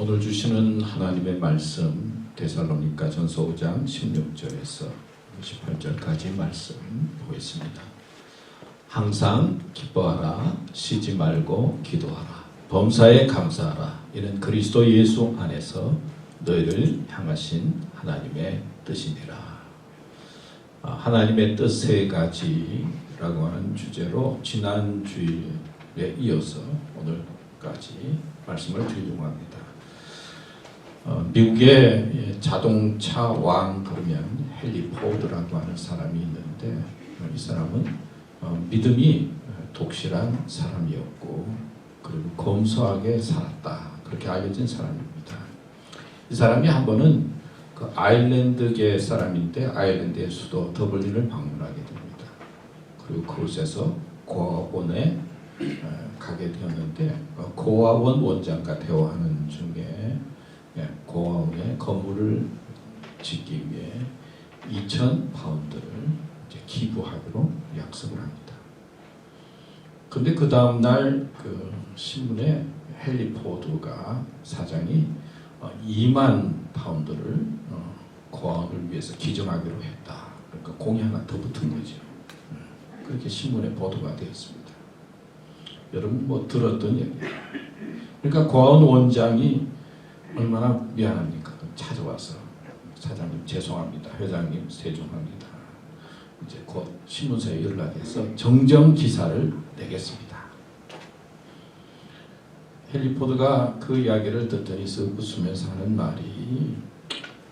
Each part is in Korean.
오늘 주시는 하나님의 말씀 데살로니가 전서 5장 16절에서 18절까지 말씀 보겠습니다. 항상 기뻐하라, 쉬지 말고 기도하라, 범사에 감사하라. 이는 그리스도 예수 안에서 너희를 향하신 하나님의 뜻이니라. 하나님의 뜻 세 가지라고 하는 주제로 지난 주일에 이어서 오늘까지 말씀을 드리려고 합니다. 미국의 자동차 왕 그러면 헨리 포드라고 하는 사람이 있는데, 이 사람은 믿음이 독실한 사람이었고 그리고 검소하게 살았다, 그렇게 알려진 사람입니다. 이 사람이 한 번은 그 아일랜드계 사람인데 아일랜드의 수도 더블린을 방문하게 됩니다. 그리고 그곳에서 고아원에 가게 되었는데, 고아원 원장과 대화하는 중에 고아원에 건물을 짓기 위해 2,000파운드를 기부하기로 약속을 합니다. 그런데 그 다음 날 그 신문에 헨리 포드가 사장이 2만 파운드를 고아원을 위해서 기증하기로 했다. 그러니까 공이 하나 더 붙은 거죠. 그렇게 신문에 보도가 되었습니다. 여러분 뭐 들었던 얘기예요. 그러니까 고아원 원장이 얼마나 미안합니까? 찾아와서 사장님 죄송합니다, 회장님 죄송합니다, 이제 곧 신문사에 연락해서 정정 기사를 내겠습니다. 헨리 포드가 그 이야기를 듣더니 웃으면서 하는 말이,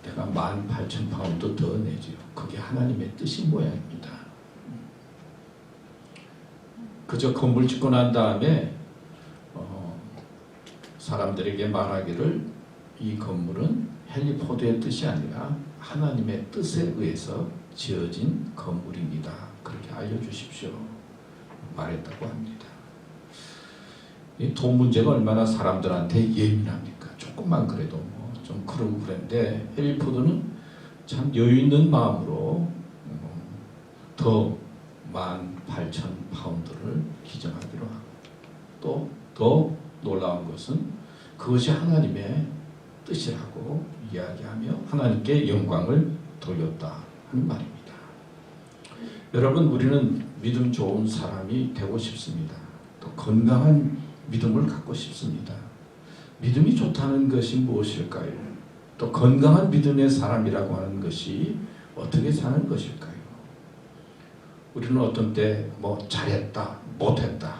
내가 18,000파운드 더 내지요. 그게 하나님의 뜻인 모양입니다. 그저 건물 짓고 난 다음에 사람들에게 말하기를 이 건물은 헨리 포드의 뜻이 아니라 하나님의 뜻에 의해서 지어진 건물입니다, 그렇게 알려주십시오 말했다고 합니다. 이 돈 문제가 얼마나 사람들한테 예민합니까? 조금만 그래도 뭐 좀 그러고 그랬는데, 헨리 포드는 참 여유 있는 마음으로 더 18,000파운드를 기증하기로 하고, 또 더 놀라운 것은 그것이 하나님의 뜻이라고 이야기하며 하나님께 영광을 돌렸다 하는 말입니다. 여러분, 우리는 믿음 좋은 사람이 되고 싶습니다. 또 건강한 믿음을 갖고 싶습니다. 믿음이 좋다는 것이 무엇일까요? 또 건강한 믿음의 사람이라고 하는 것이 어떻게 사는 것일까요? 우리는 어떤 때 뭐 잘했다, 못했다,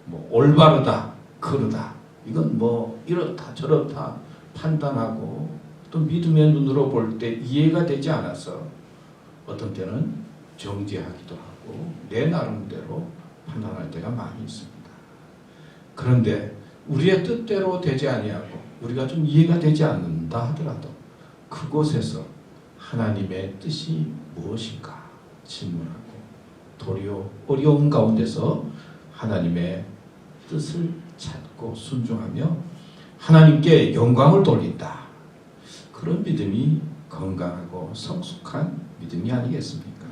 뭐 올바르다, 그르다, 이건 뭐 이렇다 저렇다 판단하고, 또 믿음의 눈으로 볼 때 이해가 되지 않아서 어떤 때는 정죄하기도 하고 내 나름대로 판단할 때가 많이 있습니다. 그런데 우리의 뜻대로 되지 아니하고 우리가 좀 이해가 되지 않는다 하더라도 그곳에서 하나님의 뜻이 무엇인가 질문하고, 도리어 어려운 가운데서 하나님의 뜻을 찾고 순종하며 하나님께 영광을 돌린다. 그런 믿음이 건강하고 성숙한 믿음이 아니겠습니까?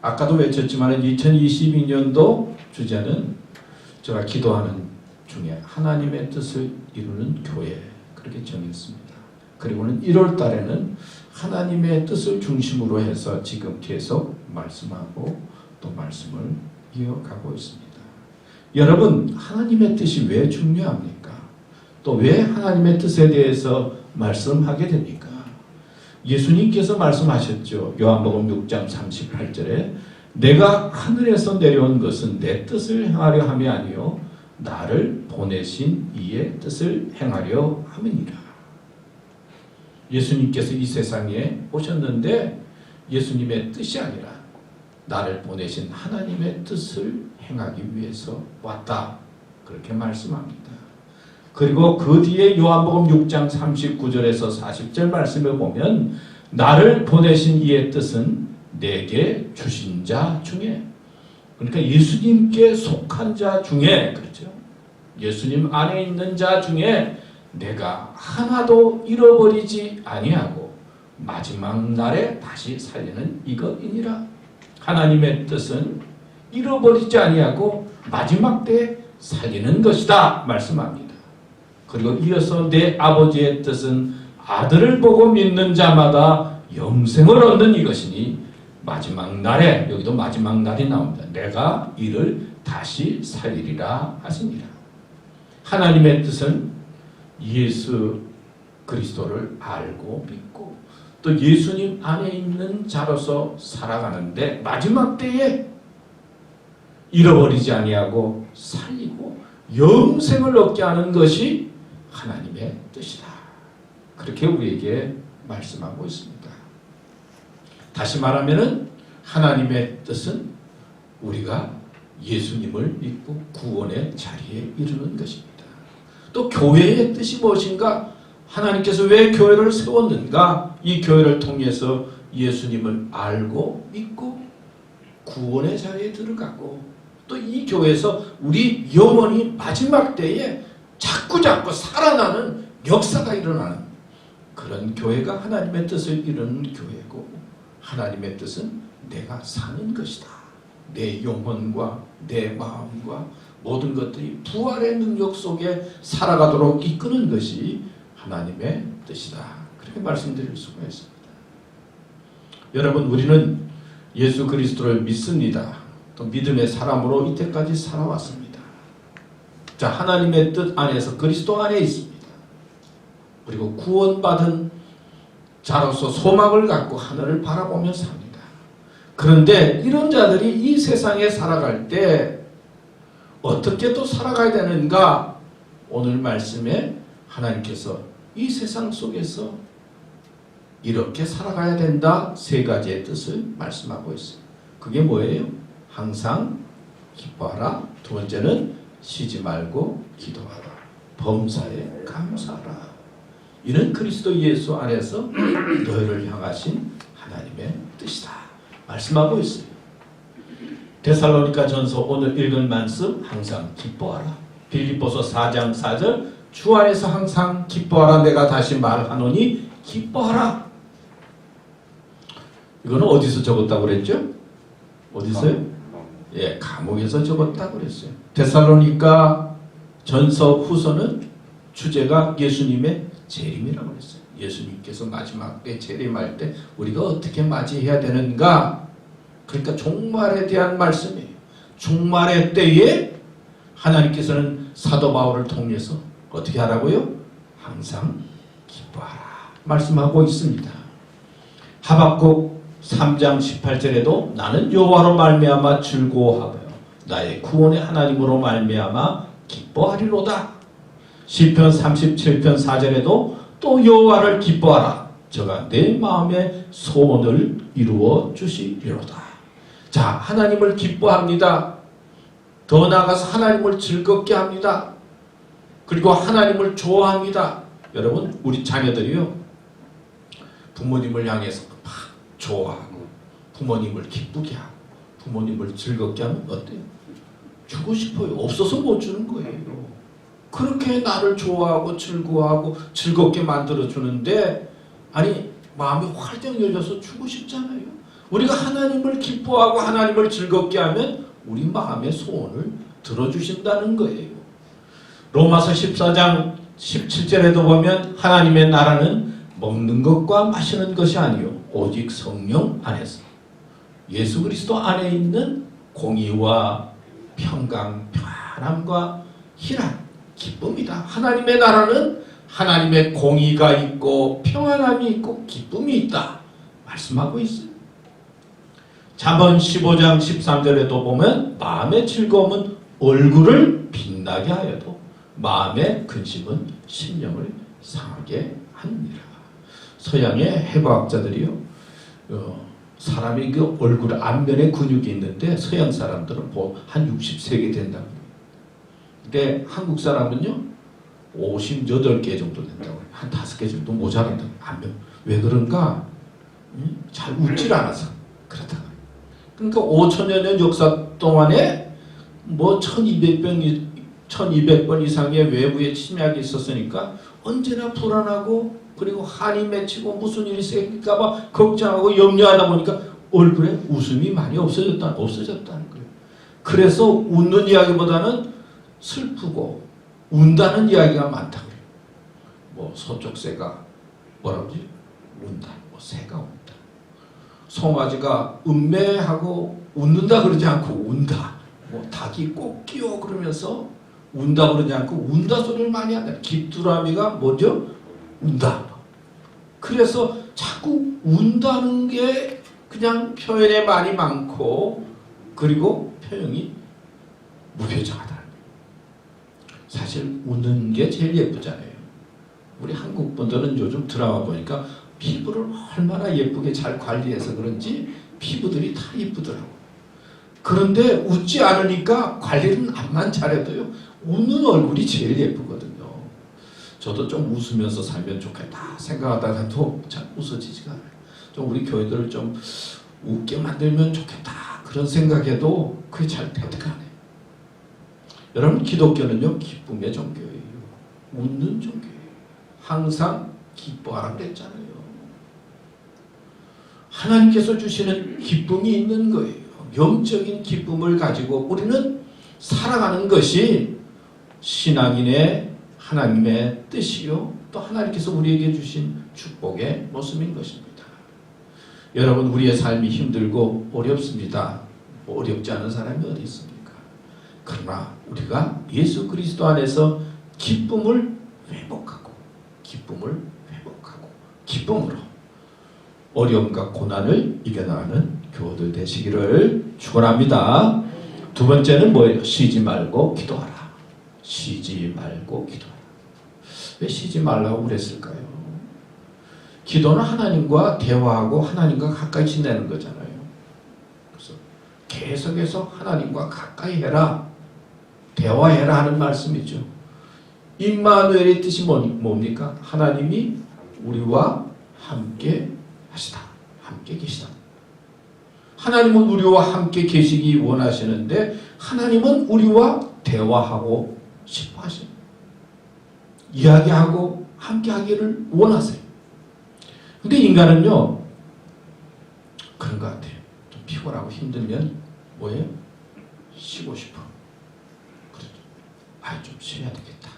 아까도 외쳤지만 2022년도 주제는 제가 기도하는 중에 하나님의 뜻을 이루는 교회, 그렇게 정했습니다. 그리고는 1월 달에는 하나님의 뜻을 중심으로 해서 지금 계속 말씀하고 또 말씀을 이어가고 있습니다. 여러분, 하나님의 뜻이 왜 중요합니까? 또 왜 하나님의 뜻에 대해서 말씀하게 됩니까? 예수님께서 말씀하셨죠. 요한복음 6장 38절에 내가 하늘에서 내려온 것은 내 뜻을 행하려 함이 아니요 나를 보내신 이의 뜻을 행하려 함이니라. 예수님께서 이 세상에 오셨는데 예수님의 뜻이 아니라 나를 보내신 하나님의 뜻을 행하기 위해서 왔다, 그렇게 말씀합니다. 그리고 그 뒤에 요한복음 6장 39절에서 40절 말씀을 보면 나를 보내신 이의 뜻은 내게 주신 자 중에, 그러니까 예수님께 속한 자 중에, 그렇죠? 예수님 안에 있는 자 중에 내가 하나도 잃어버리지 아니하고 마지막 날에 다시 살리는 이것이니라. 하나님의 뜻은 잃어버리지 아니하고 마지막 때에 살리는 것이다 말씀합니다. 그리고 이어서 내 아버지의 뜻은 아들을 보고 믿는 자마다 영생을 얻는 이것이니 마지막 날에, 여기도 마지막 날이 나옵니다. 내가 이를 다시 살리리라 하시니라. 하나님의 뜻은 예수 그리스도를 알고 믿고 또 예수님 안에 있는 자로서 살아가는데 마지막 때에 잃어버리지 아니하고 살리고 영생을 얻게 하는 것이 하나님의 뜻이다. 그렇게 우리에게 말씀하고 있습니다. 다시 말하면은 하나님의 뜻은 우리가 예수님을 믿고 구원의 자리에 이르는 것입니다. 또 교회의 뜻이 무엇인가? 하나님께서 왜 교회를 세웠는가? 이 교회를 통해서 예수님을 알고 믿고 구원의 자리에 들어가고 또 이 교회에서 우리 영혼이 마지막 때에 자꾸 살아나는 역사가 일어나는 그런 교회가 하나님의 뜻을 이루는 교회고, 하나님의 뜻은 내가 사는 것이다. 내 영혼과 내 마음과 모든 것들이 부활의 능력 속에 살아가도록 이끄는 것이 하나님의 뜻이다. 그렇게 말씀드릴 수가 있습니다. 여러분, 우리는 예수 그리스도를 믿습니다. 또 믿음의 사람으로 이때까지 살아왔습니다. 자, 하나님의 뜻 안에서 그리스도 안에 있습니다. 그리고 구원받은 자로서 소망을 갖고 하늘을 바라보며 삽니다. 그런데 이런 자들이 이 세상에 살아갈 때 어떻게 또 살아가야 되는가? 오늘 말씀에 하나님께서 이 세상 속에서 이렇게 살아가야 된다. 세 가지의 뜻을 말씀하고 있어요. 그게 뭐예요? 항상 기뻐하라. 두 번째는 쉬지 말고 기도하라. 범사에 감사하라. 이는 그리스도 예수 안에서 너희를 향하신 하나님의 뜻이다. 말씀하고 있어요. 데살로니가 전서 오늘 읽은 말씀 항상 기뻐하라. 빌립보서 4장 4절 주 안에서 항상 기뻐하라. 내가 다시 말하노니 기뻐하라. 이거는 어디서 적었다고 그랬죠? 어디서요? 예, 감옥에서 적었다고 그랬어요. 데살로니가 전서 후서는 주제가 예수님의 재림이라고 그랬어요. 예수님께서 마지막 때 재림할 때 우리가 어떻게 맞이해야 되는가? 그러니까 종말에 대한 말씀이에요. 종말의 때에 하나님께서는 사도 바울을 통해서 어떻게 하라고요? 항상 기뻐하라 말씀하고 있습니다. 하박국 3장 18절에도 나는 여호와로 말미암아 즐거워하며 나의 구원의 하나님으로 말미암아 기뻐하리로다. 시편 37편 4절에도 또 여호와를 기뻐하라. 저가 내 마음의 소원을 이루어 주시리로다. 자, 하나님을 기뻐합니다. 더 나아가서 하나님을 즐겁게 합니다. 그리고 하나님을 좋아합니다. 여러분, 우리 자녀들이요, 부모님을 향해서 막 좋아하고 부모님을 기쁘게 하고 부모님을 즐겁게 하면 어때요? 주고 싶어요. 없어서 못 주는 거예요. 그렇게 나를 좋아하고 즐거워하고 즐겁게 만들어주는데, 아니 마음이 활짝 열려서 주고 싶잖아요. 우리가 하나님을 기뻐하고 하나님을 즐겁게 하면 우리 마음의 소원을 들어주신다는 거예요. 로마서 14장 17절에도 보면 하나님의 나라는 먹는 것과 마시는 것이 아니요 오직 성령 안에서 예수 그리스도 안에 있는 공의와 평강, 평안함과 희락, 기쁨이다. 하나님의 나라는 하나님의 공의가 있고 평안함이 있고 기쁨이 있다 말씀하고 있어요. 잠언 15장 13절에도 보면 마음의 즐거움은 얼굴을 빛나게 하여도 마음의 근심은 심령을 상하게 하느니라. 서양의 해부학자들이요, 사람이 그 얼굴 앞면에 근육이 있는데 서양 사람들은 한 63개 된다고. 근데 한국 사람은요 58개 정도 된다고. 한 5개 정도 모자란다고. 앞면. 왜 그런가? 잘 웃질 않아서 그렇다고. 그러니까 5천여 년 역사 동안에 뭐 1200번 이상의 외부의 침략이 있었으니까 언제나 불안하고, 그리고 한이 맺히고 무슨 일이 생길까봐 걱정하고 염려하다 보니까 얼굴에 웃음이 많이 없어졌다는 거예요. 그래서 웃는 이야기보다는 슬프고 운다는 이야기가 많다고 그래요. 뭐 서쪽 새가 뭐라 그러지? 운다. 뭐 새가 운다. 송아지가 음매하고 웃는다 그러지 않고 운다. 뭐 닭이 꼭 끼워 그러면서 운다 그러지 않고 운다 소리를 많이 한다. 귀뚜라미가 뭐죠? 운다. 그래서 자꾸 운다는 게 그냥 표현에 많이 많고 그리고 표현이 무표정하다. 사실 웃는 게 제일 예쁘잖아요. 우리 한국 분들은 요즘 드라마 보니까 피부를 얼마나 예쁘게 잘 관리해서 그런지 피부들이 다 예쁘더라고. 그런데 웃지 않으니까 관리는 암만 잘해도요. 웃는 얼굴이 제일 예쁘거든요. 저도 좀 웃으면서 살면 좋겠다 생각하다가도 잘 웃어지지가 않아요. 좀 우리 교회들을 좀 웃게 만들면 좋겠다 그런 생각해도 그게 잘 되지가 않아요. 여러분 기독교는요 기쁨의 종교예요. 웃는 종교예요. 항상 기뻐하라 그랬잖아요. 하나님께서 주시는 기쁨이 있는 거예요. 영적인 기쁨을 가지고 우리는 살아가는 것이 신앙인의 하나님의 뜻이요 또 하나님께서 우리에게 주신 축복의 모습인 것입니다. 여러분 우리의 삶이 힘들고 어렵습니다. 어렵지 않은 사람이 어디 있습니까? 그러나 우리가 예수 그리스도 안에서 기쁨을 회복하고 기쁨으로 어려움과 고난을 이겨나가는 교우들 되시기를 축원합니다. 두 번째는 뭐예요? 쉬지 말고 기도하라. 쉬지 말고 기도하라. 왜 쉬지 말라고 그랬을까요? 기도는 하나님과 대화하고 하나님과 가까이 지내는 거잖아요. 그래서 계속해서 하나님과 가까이 해라. 대화해라 하는 말씀이죠. 임마누엘의 뜻이 뭡니까? 하나님이 우리와 함께 하시다. 함께 계시다. 하나님은 우리와 함께 계시기 원하시는데 하나님은 우리와 대화하고 싶어 하십니다. 이야기하고 함께 하기를 원하세요. 근데 인간은요 그런 것 같아요. 좀 피곤하고 힘들면 뭐예요? 쉬고 싶어. 그렇죠. 좀 쉬어야 되겠다.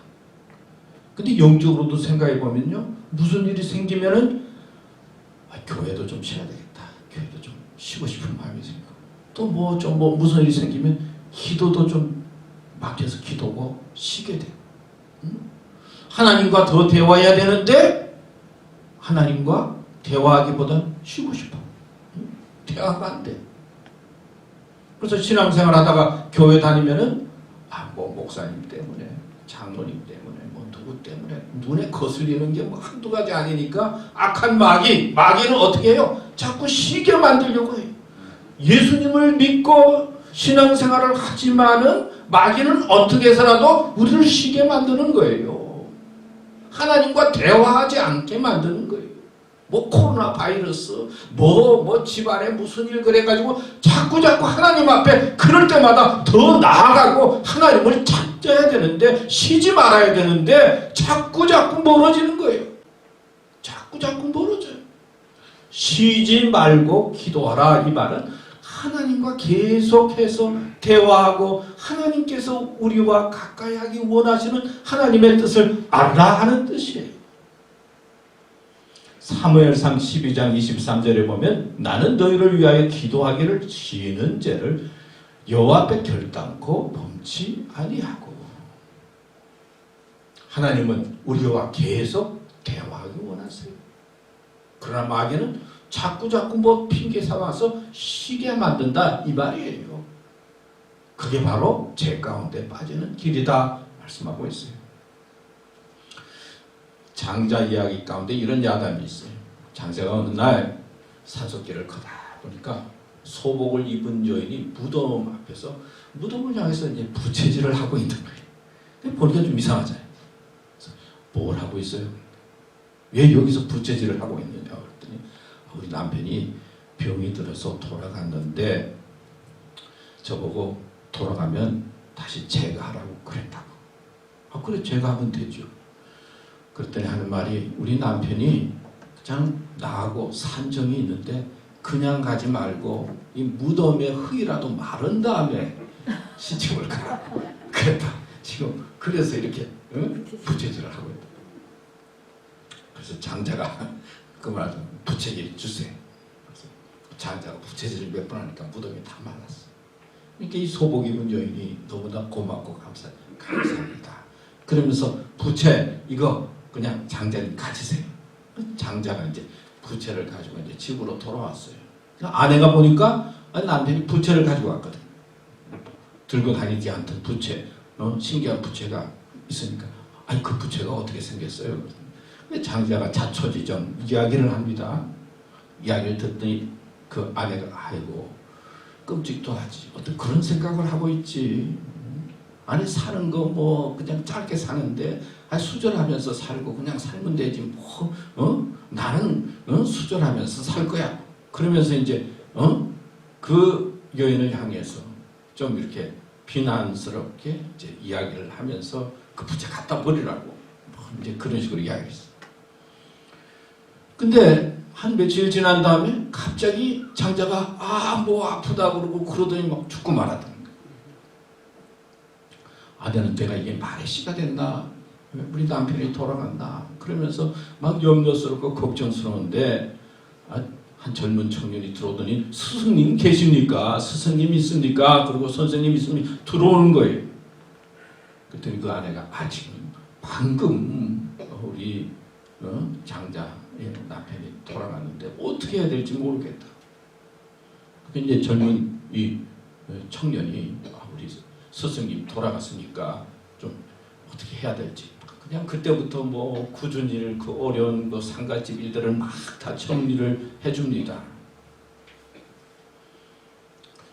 근데 영적으로도 생각해 보면요 무슨 일이 생기면은 교회도 좀 쉬어야 되겠다. 교회도 좀 쉬고 싶은 마음이 생기고 또 무슨 일이 생기면 기도도 좀 막혀서 기도고 쉬게 돼요. 하나님과 더 대화해야 되는데 하나님과 대화하기보다는 쉬고 싶어. 대화가 안 돼. 그래서 신앙생활 하다가 교회 다니면은 뭐 목사님 때문에 장로님 때문에 뭐 누구 때문에 눈에 거슬리는 게 뭐 한두 가지 아니니까 악한 마귀는 어떻게 해요? 자꾸 쉬게 만들려고 해요. 예수님을 믿고 신앙생활을 하지만은 마귀는 어떻게 해서라도 우리를 쉬게 만드는 거예요. 하나님과 대화하지 않게 만드는 거예요. 뭐 코로나 바이러스 뭐 집안에 무슨 일 그래가지고 자꾸 하나님 앞에 그럴 때마다 더 나아가고 하나님을 찾아야 되는데 쉬지 말아야 되는데 자꾸 멀어지는 거예요. 자꾸 멀어져요. 쉬지 말고 기도하라 이 말은 하나님과 계속해서 대화하고 하나님께서 우리와 가까이 하기 원하시는 하나님의 뜻을 알라 하는 뜻이에요. 사무엘상 12장 23절에 보면 나는 너희를 위하여 기도하기를 쉬는 죄를 여호와 앞에 결단코 범치 아니하고. 하나님은 우리와 계속 대화하기 원하세요. 그러나 마귀는 자꾸 뭐 핑계 삼아서 쉬게 만든다 이 말이에요. 그게 바로 죄 가운데 빠지는 길이다 말씀하고 있어요. 장자 이야기 가운데 이런 야담이 있어요. 장자가 어느 날 산속길을 걷다 보니까 소복을 입은 여인이 무덤 앞에서 무덤을 향해서 이제 부채질을 하고 있는 거예요. 근데 보니까 좀 이상하잖아요. 그래서 뭘 하고 있어요? 왜 여기서 부채질을 하고 있느냐 그랬더니 우리 남편이 병이 들어서 돌아갔는데 저보고 돌아가면 다시 제가 하라고 그랬다고. 그래 제가 하면 되죠. 그랬더니 하는 말이 우리 남편이 그냥 나하고 산정이 있는데 그냥 가지 말고 이 무덤에 흙이라도 마른 다음에 시집을 가라고 그랬다. 지금 그래서 이렇게 부채질을 하고 있다. 그래서 장자가 그 말하자 부채질 주세요. 그래서 장자가 부채질을 몇 번 하니까 무덤이 다 말랐어. 그러니까 이 소복 입은 여인이 너무나 고맙고 감사합니다. 그러면서 부채 이거 그냥 장자님 가지세요. 장자가 이제 부채를 가지고 이제 집으로 돌아왔어요. 아내가 보니까 남편이 부채를 가지고 왔거든. 들고 다니지 않던 부채, 신기한 부채가 있으니까 아니 그 부채가 어떻게 생겼어요? 장자가 자초지종 이야기를 합니다. 이야기를 듣더니 그 아내가 아이고 끔찍도 하지 어떤 그런 생각을 하고 있지. 아니 사는 거 뭐 그냥 짧게 사는데 아니 수절하면서 살고 그냥 살면 되지 뭐 나는 수절하면서 살 거야. 그러면서 이제 그 여인을 향해서 좀 이렇게 비난스럽게 이제 이야기를 하면서 그 부채 갖다 버리라고 뭐 이제 그런 식으로 이야기했어. 근데 한 며칠 지난 다음에 갑자기 장자가 뭐 아프다 그러고 그러더니 막 죽고 말았다는 거야. 아내는 내가 이게 말의 씨가 됐나? 우리 남편이 돌아갔나? 그러면서 막 염려스럽고 걱정스러운데 한 젊은 청년이 들어오더니 스승님 계십니까? 스승님 있습니까? 그리고 선생님 있으면 들어오는 거예요. 그랬더니 그 아내가 지금 방금 우리 장자의 남편이 돌아갔는데 어떻게 해야 될지 모르겠다. 이제 젊은 이 청년이 우리 스승님 돌아갔으니까 좀 어떻게 해야 될지 그냥 그때부터 뭐 굳은 일, 그 어려운 그 상가집 일들을 막 다 정리를 해줍니다.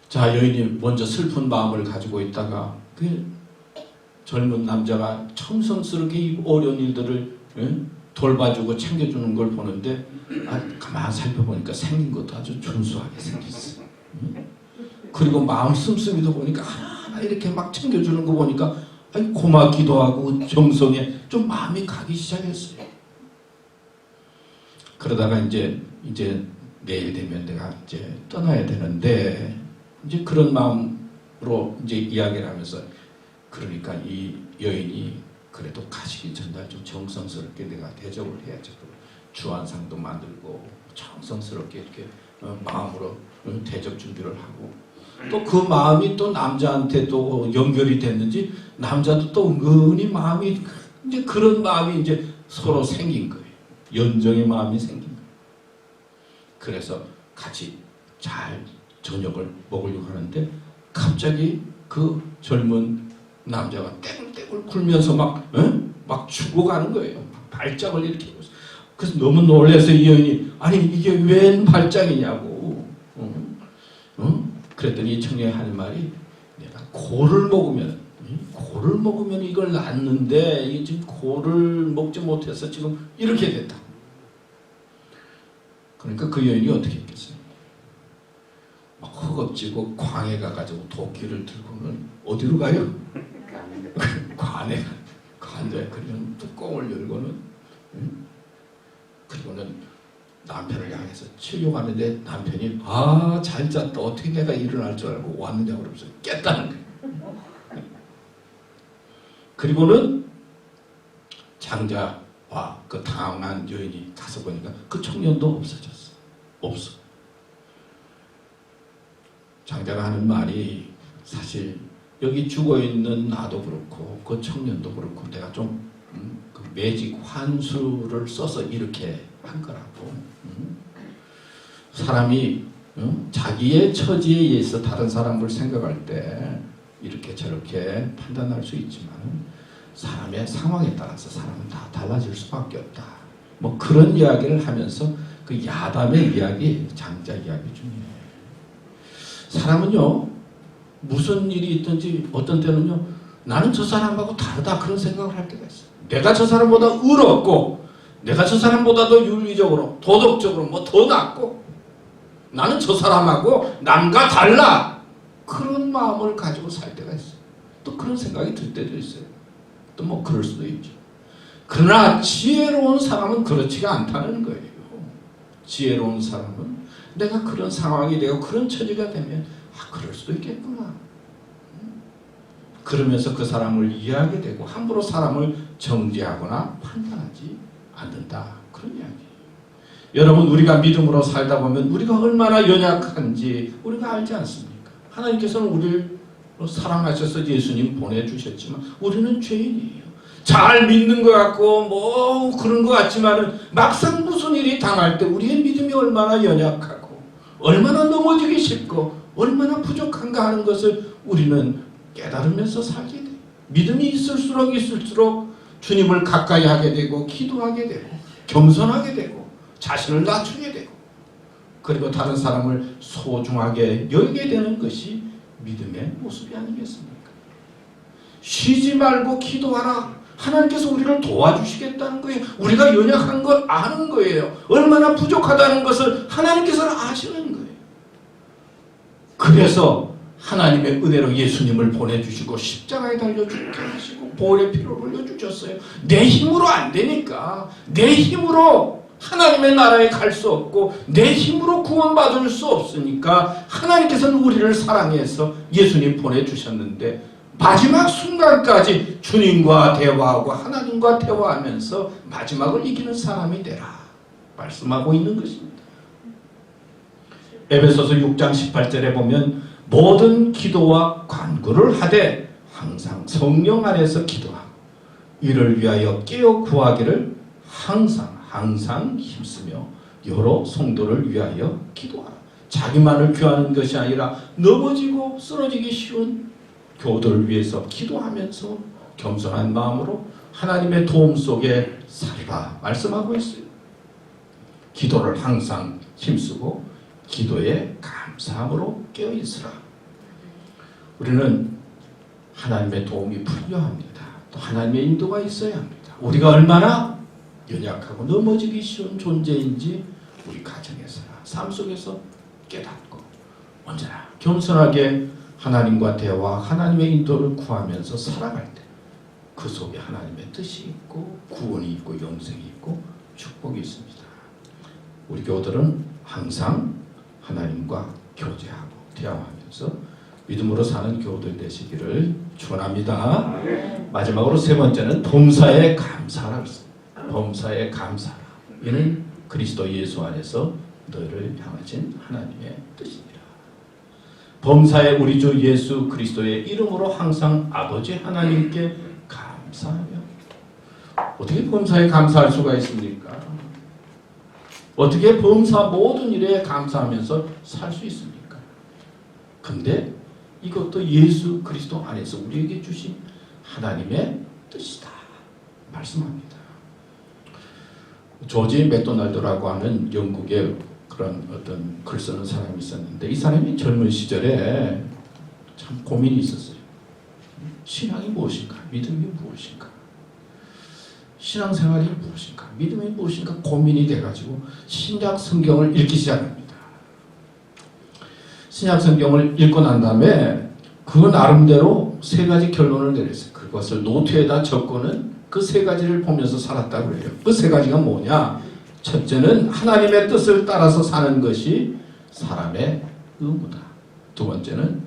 자, 여인이 먼저 슬픈 마음을 가지고 있다가 그 젊은 남자가 첨성스럽게 이 어려운 일들을 돌봐주고 챙겨주는 걸 보는데 가만 살펴보니까 생긴 것도 아주 준수하게 생겼어. 그리고 마음 씀씀이도 보니까 하나하나 이렇게 막 챙겨주는 거 보니까 고맙기도 하고 정성에 좀 마음이 가기 시작했어요. 그러다가 이제 내일 되면 내가 이제 떠나야 되는데 이제 그런 마음으로 이제 이야기를 하면서 그러니까 이 여인이 그래도 가시기 전날 좀 정성스럽게 내가 대접을 해야죠. 주안상도 만들고 정성스럽게 이렇게 마음으로 대접 준비를 하고 또 그 마음이 또 남자한테 또 연결이 됐는지 남자도 또 은근히 마음이 이제 그런 마음이 이제 서로 생긴 거예요. 연정의 마음이 생긴 거예요. 그래서 같이 잘 저녁을 먹으려고 하는데 갑자기 그 젊은 남자가 떼굴떼굴 굴면서 막 죽어가는 거예요. 막 발작을 일으키고 있어요. 그래서 너무 놀라서 이 여인이 아니 이게 웬 발작이냐고. 그랬더니 이 청년이 하는 말이 내가 고를 먹으면 이걸 놨는데 이게 지금 고를 먹지 못해서 지금 이렇게 됐다. 그러니까 그 여인이 어떻게 했겠어요? 막 허겁지겁 광에 가가지고 도끼를 들고는 어디로 가요? 관에 그냥 뚜껑을 열고는 그리고는 남편을 향해서 치료하는데 남편이 잘 잤다 어떻게 내가 일어날 줄 알고 왔느냐 그러면서 깼다는 거예요. 그리고는 장자와 그 당황한 여인이 가서 보니까 그 청년도 없어졌어. 없어. 장자가 하는 말이 사실 여기 죽어있는 나도 그렇고 그 청년도 그렇고 내가 좀 그 매직 환수를 써서 이렇게 한 거라고. 사람이 자기의 처지에 의해서 다른 사람을 생각할 때 이렇게 저렇게 판단할 수 있지만 사람의 상황에 따라서 사람은 다 달라질 수밖에 없다. 뭐 그런 이야기를 하면서 그 야담의 이야기, 장자 이야기 중에 사람은요 무슨 일이 있든지 어떤 때는요 나는 저 사람하고 다르다 그런 생각을 할 때가 있어요. 내가 저 사람보다 의롭고 내가 저 사람보다 더 윤리적으로 도덕적으로 뭐 더 낫고 나는 저 사람하고 남과 달라 그런 마음을 가지고 살 때가 있어요. 또 그런 생각이 들 때도 있어요. 또 뭐 그럴 수도 있죠. 그러나 지혜로운 사람은 그렇지가 않다는 거예요. 지혜로운 사람은 내가 그런 상황이 되고 그런 처지가 되면 그럴 수도 있겠구나. 그러면서 그 사람을 이해하게 되고 함부로 사람을 정죄하거나 판단하지 않는다. 그런 이야기. 여러분, 우리가 믿음으로 살다 보면 우리가 얼마나 연약한지 우리가 알지 않습니까? 하나님께서는 우리를 사랑하셔서 예수님 보내주셨지만 우리는 죄인이에요. 잘 믿는 것 같고 뭐 그런 것 같지만은 막상 무슨 일이 당할 때 우리의 믿음이 얼마나 연약하고 얼마나 넘어지기 쉽고 얼마나 부족한가 하는 것을 우리는 깨달으면서 살게 돼요. 믿음이 있을수록 주님을 가까이 하게 되고 기도하게 되고 겸손하게 되고 자신을 낮추게 되고 그리고 다른 사람을 소중하게 여기게 되는 것이 믿음의 모습이 아니겠습니까? 쉬지 말고 기도하라. 하나님께서 우리를 도와주시겠다는 거예요. 우리가 연약한 걸 아는 거예요. 얼마나 부족하다는 것을 하나님께서는 아시는 거예요. 그래서 하나님의 은혜로 예수님을 보내주시고 십자가에 달려 죽게 하시고 보혈의 피를 흘려주셨어요. 내 힘으로 안 되니까 내 힘으로 하나님의 나라에 갈 수 없고 내 힘으로 구원받을 수 없으니까 하나님께서는 우리를 사랑해서 예수님 보내주셨는데 마지막 순간까지 주님과 대화하고 하나님과 대화하면서 마지막을 이기는 사람이 되라 말씀하고 있는 것입니다. 에베소서 6장 18절에 보면 모든 기도와 간구를 하되 항상 성령 안에서 기도하고 이를 위하여 깨어 구하기를 항상 힘쓰며 여러 성도를 위하여 기도하라. 자기만을 구하는 것이 아니라 넘어지고 쓰러지기 쉬운 교도를 위해서 기도하면서 겸손한 마음으로 하나님의 도움 속에 살라 말씀하고 있어요. 기도를 항상 힘쓰고 기도에 감사함으로 깨어있으라. 우리는 하나님의 도움이 필요합니다. 또 하나님의 인도가 있어야 합니다. 우리가 얼마나 연약하고 넘어지기 쉬운 존재인지 우리 가정에서나 삶 속에서 깨닫고 언제나 겸손하게 하나님과 대화, 하나님의 인도를 구하면서 살아갈 때 그 속에 하나님의 뜻이 있고 구원이 있고 영생이 있고 축복이 있습니다. 우리 교우들은 항상 하나님과 교제하고 대화하면서 믿음으로 사는 교우들 되시기를 축원합니다. 마지막으로 세 번째는 범사에 감사하라 했습니다. 범사에 감사하라. 이는 그리스도 예수 안에서 너희를 향하신 하나님의 뜻이니라. 범사에 우리 주 예수 그리스도의 이름으로 항상 아버지 하나님께 감사하며. 어떻게 범사에 감사할 수가 있습니까? 어떻게 범사 모든 일에 감사하면서 살 수 있습니까? 근데 이것도 예수 그리스도 안에서 우리에게 주신 하나님의 뜻이다 말씀합니다. 조지 맥도날드라고 하는 영국의 그런 어떤 글 쓰는 사람이 있었는데 이 사람이 젊은 시절에 참 고민이 있었어요. 신앙이 무엇인가? 믿음이 무엇인가? 신앙생활이 무엇인가? 믿음이 무엇인가? 고민이 돼가지고 신약 성경을 읽기 시작합니다. 신약 성경을 읽고 난 다음에 그 나름대로 세 가지 결론을 내렸어요. 그것을 노트에다 적고는 그 세 가지를 보면서 살았다고 해요. 그 세 가지가 뭐냐? 첫째는 하나님의 뜻을 따라서 사는 것이 사람의 의무다. 두 번째는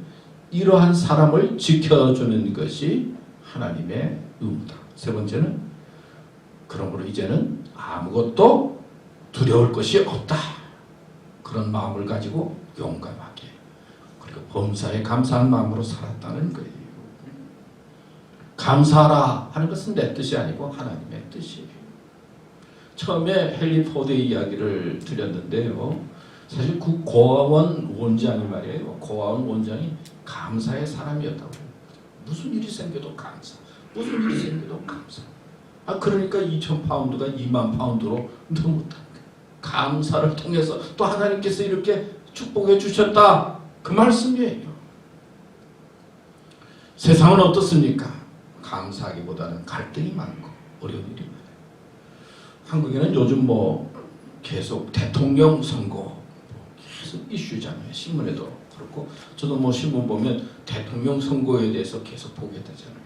이러한 사람을 지켜주는 것이 하나님의 의무다. 세 번째는 그러므로 이제는 아무것도 두려울 것이 없다. 그런 마음을 가지고 용감하게 그리고 범사에 감사한 마음으로 살았다는 거예요. 감사하라 하는 것은 내 뜻이 아니고 하나님의 뜻이에요. 처음에 헨리 포드의 이야기를 드렸는데요. 사실 그 고아원 원장이 말이에요. 고아원 원장이 감사의 사람이었다고 해요. 무슨 일이 생겨도 감사. 무슨 일이 생겨도 감사. 그러니까 2,000파운드가 2만 파운드로 넘었다. 감사를 통해서 또 하나님께서 이렇게 축복해 주셨다. 그 말씀이에요. 세상은 어떻습니까? 감사하기보다는 갈등이 많고 어려운 일이 많아요. 한국에는 요즘 뭐 계속 대통령 선거 계속 이슈잖아요. 신문에도 그렇고 저도 뭐 신문 보면 대통령 선거에 대해서 계속 보게 되잖아요.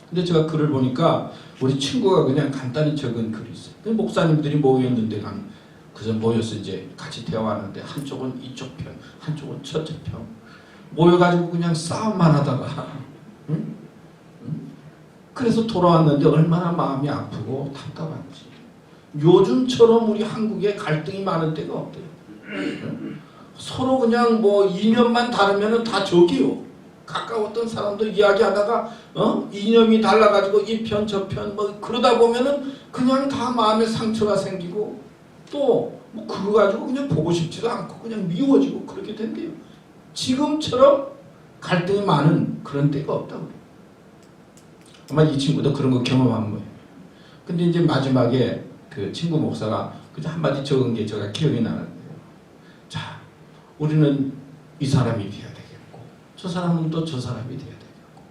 근데 제가 글을 보니까 우리 친구가 그냥 간단히 적은 글이 있어요. 목사님들이 모였는데 그저 모여서 이제 같이 대화하는데 한쪽은 이쪽 편, 한쪽은 저쪽 편 모여가지고 그냥 싸움만 하다가 그래서 돌아왔는데 얼마나 마음이 아프고 답답한지. 요즘처럼 우리 한국에 갈등이 많은 때가 없대요. 서로 그냥 뭐 이념만 다르면은 다 적이요. 가까웠던 사람도 이야기하다가 이념이 달라가지고 이 편 저 편 뭐 그러다 보면은 그냥 다 마음에 상처가 생기고 또 뭐 그거 가지고 그냥 보고 싶지도 않고 그냥 미워지고 그렇게 된대요. 지금처럼 갈등이 많은 그런 때가 없다고. 아마 이 친구도 그런 거 경험한 거예요. 근데 이제 마지막에 그 친구 목사가 그냥 한마디 적은 게 제가 기억이 나는데요. 자, 우리는 이 사람이 돼야 되겠고 저 사람은 또 저 사람이 돼야 되겠고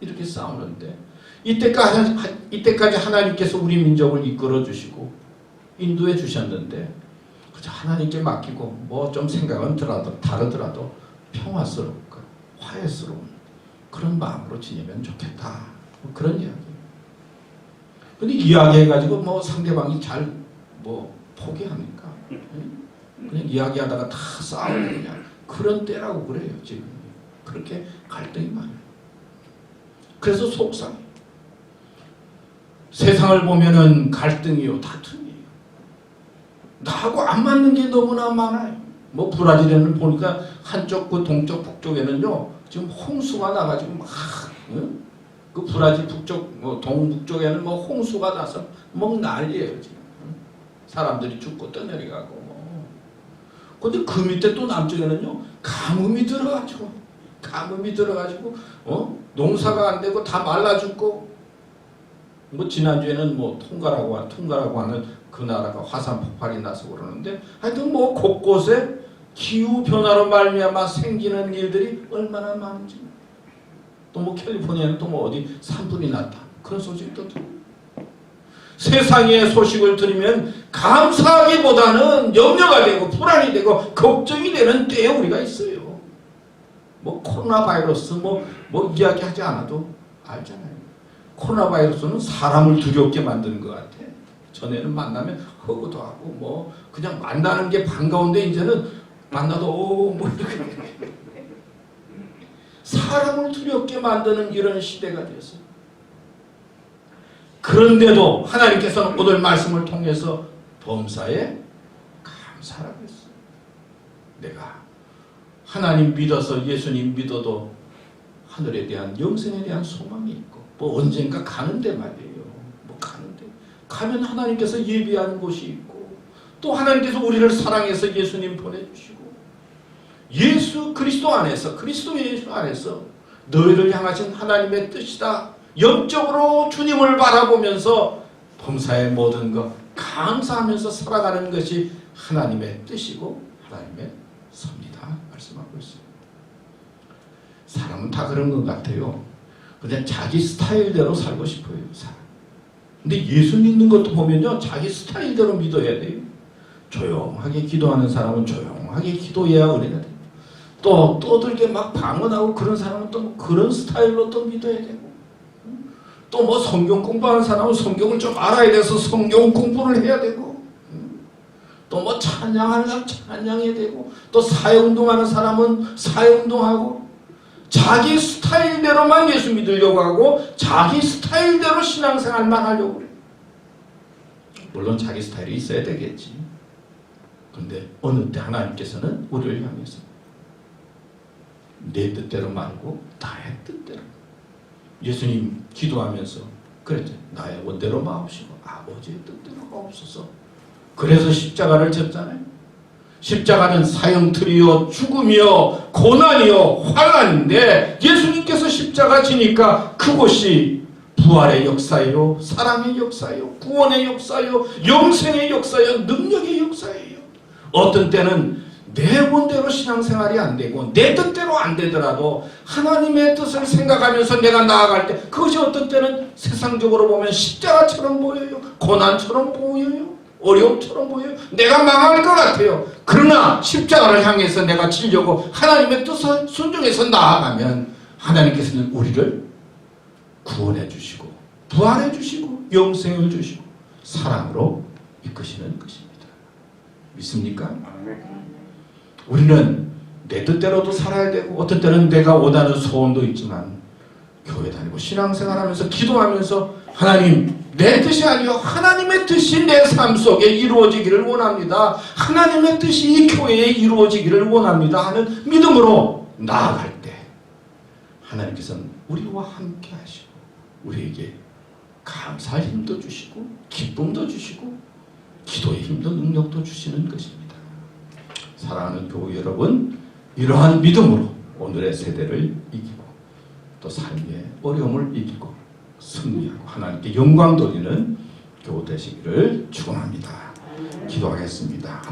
이렇게 싸우는데 이때까지 하나님께서 우리 민족을 이끌어 주시고 인도해 주셨는데 그저 하나님께 맡기고 뭐 좀 생각은 다르더라도 평화스럽고 화해스러운 그런 마음으로 지내면 좋겠다. 뭐 그런 이야기. 근데 이야기해가지고 뭐 상대방이 잘 뭐 포기합니까? 그냥 이야기하다가 다 싸우고 그냥 그런 때라고 그래요. 지금 그렇게 갈등이 많아요. 그래서 속상해. 세상을 보면은 갈등이요 다툼이에요. 나하고 안 맞는 게 너무나 많아요. 뭐 브라질에는 보니까 한쪽 그 동쪽 북쪽에는요 지금 홍수가 나가지고 막 그 브라질 북쪽 뭐 동북쪽에는 뭐 홍수가 나서 뭐 난리예요 지금. 사람들이 죽고 떠내려가고 뭐. 근데 그 밑에 또 남쪽에는요 가뭄이 들어가지고 농사가 안 되고 다 말라 죽고 뭐 지난주에는 뭐 퉁가라고 하는 그 나라가 화산 폭발이 나서 그러는데 하여튼 뭐 곳곳에 기후 변화로 말미암아 생기는 일들이 얼마나 많은지. 또 뭐 캘리포니아는 또 뭐 어디 산불이 났다 그런 소식도 들고. 세상의 소식을 들으면 감사하기보다는 염려가 되고 불안이 되고 걱정이 되는 때에 우리가 있어요. 뭐 코로나 바이러스 뭐 이야기하지 않아도 알잖아요. 코로나 바이러스는 사람을 두렵게 만드는 것 같아. 전에는 만나면 허구도 하고 뭐 그냥 만나는 게 반가운데 이제는 만나도 뭐 이렇게 사람을 두렵게 만드는 이런 시대가 되었어요. 그런데도 하나님께서는 오늘 말씀을 통해서 범사에 감사라고 했어요. 내가 하나님 믿어서 예수님 믿어도 하늘에 대한 영생에 대한 소망이 있고 뭐 언젠가 가는데 말이에요. 뭐 가는데 가면 하나님께서 예비하는 곳이 있고 또 하나님께서 우리를 사랑해서 예수님 보내주시고 예수 그리스도 안에서 그리스도 예수 안에서 너희를 향하신 하나님의 뜻이다. 영적으로 주님을 바라보면서 범사의 모든 것 감사하면서 살아가는 것이 하나님의 뜻이고 하나님의 섭니다. 말씀하고 있어요. 사람은 다 그런 것 같아요. 그냥 자기 스타일대로 살고 싶어요. 근데 예수 믿는 것도 보면요 자기 스타일대로 믿어야 돼요. 조용하게 기도하는 사람은 조용하게 기도해야 은혜가 돼요. 또 떠들게 막 방언하고 그런 사람은 또 그런 스타일로 또 믿어야 되고 또 뭐 성경 공부하는 사람은 성경을 좀 알아야 돼서 성경 공부를 해야 되고 또 뭐 찬양하는 사람은 찬양해야 되고 또 사회운동하는 사람은 사회운동하고 자기 스타일대로만 예수 믿으려고 하고 자기 스타일대로 신앙생활만 하려고 그래요. 물론 자기 스타일이 있어야 되겠지. 그런데 어느 때 하나님께서는 우리를 향해서 내 뜻대로 말고 나의 뜻대로. 예수님 기도하면서 그랬죠. 나의 원대로 마옵시고 아버지의 뜻대로가 없어서. 그래서 십자가를 졌잖아요. 십자가는 사형틀이요 죽음이요 고난이요 환난인데 예수님께서 십자가 지니까 그곳이 부활의 역사예요. 사랑의 역사예요. 구원의 역사예요. 영생의 역사예요. 능력의 역사예요. 어떤 때는 내 원대로 신앙생활이 안 되고 내 뜻대로 안 되더라도 하나님의 뜻을 생각하면서 내가 나아갈 때 그것이 어떤 때는 세상적으로 보면 십자가처럼 보여요. 고난처럼 보여요. 어려움처럼 보여요. 내가 망할 것 같아요. 그러나 십자가를 향해서 내가 치려고 하나님의 뜻을 순종해서 나아가면 하나님께서는 우리를 구원해 주시고 부활해 주시고 영생을 주시고 사랑으로 이끄시는 것입니다. 믿습니까? 우리는 내 뜻대로도 살아야 되고 어떤 때는 내가 원하는 소원도 있지만 교회 다니고 신앙생활하면서 기도하면서 하나님 내 뜻이 아니요 하나님의 뜻이 내 삶 속에 이루어지기를 원합니다. 하나님의 뜻이 이 교회에 이루어지기를 원합니다 하는 믿음으로 나아갈 때 하나님께서는 우리와 함께 하시고 우리에게 감사할 힘도 주시고 기쁨도 주시고 기도의 힘도 능력도 주시는 것입니다. 사랑하는 교회 여러분, 이러한 믿음으로 오늘의 세대를 이기고 또 삶의 어려움을 이기고 승리하고 하나님께 영광 돌리는 교회 되시기를 축원합니다. 기도하겠습니다.